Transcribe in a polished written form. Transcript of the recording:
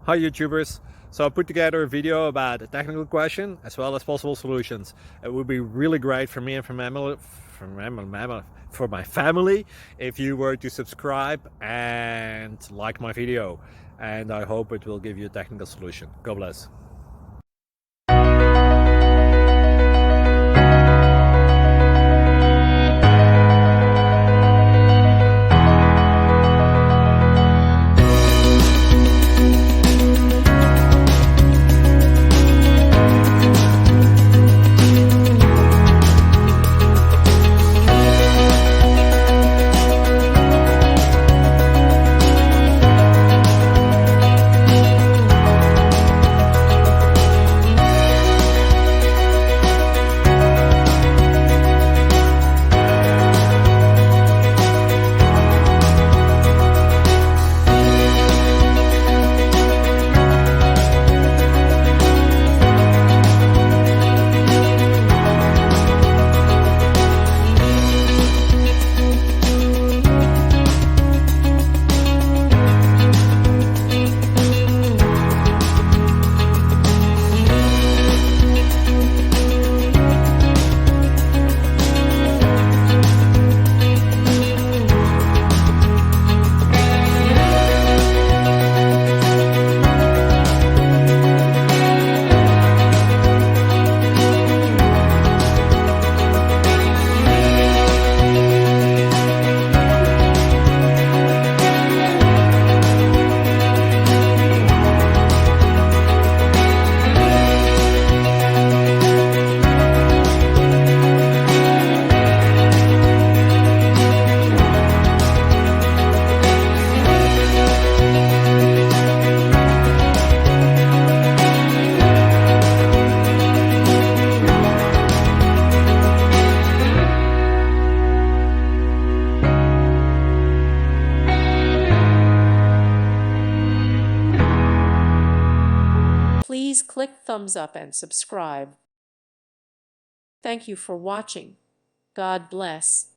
Hi YouTubers! So I put together a video about a technical question as well as possible solutions. It would be really great for me and for my family if you were to subscribe and like my video, and I hope it will give you a technical solution. God bless. Please click thumbs up and subscribe. Thank you for watching. God bless.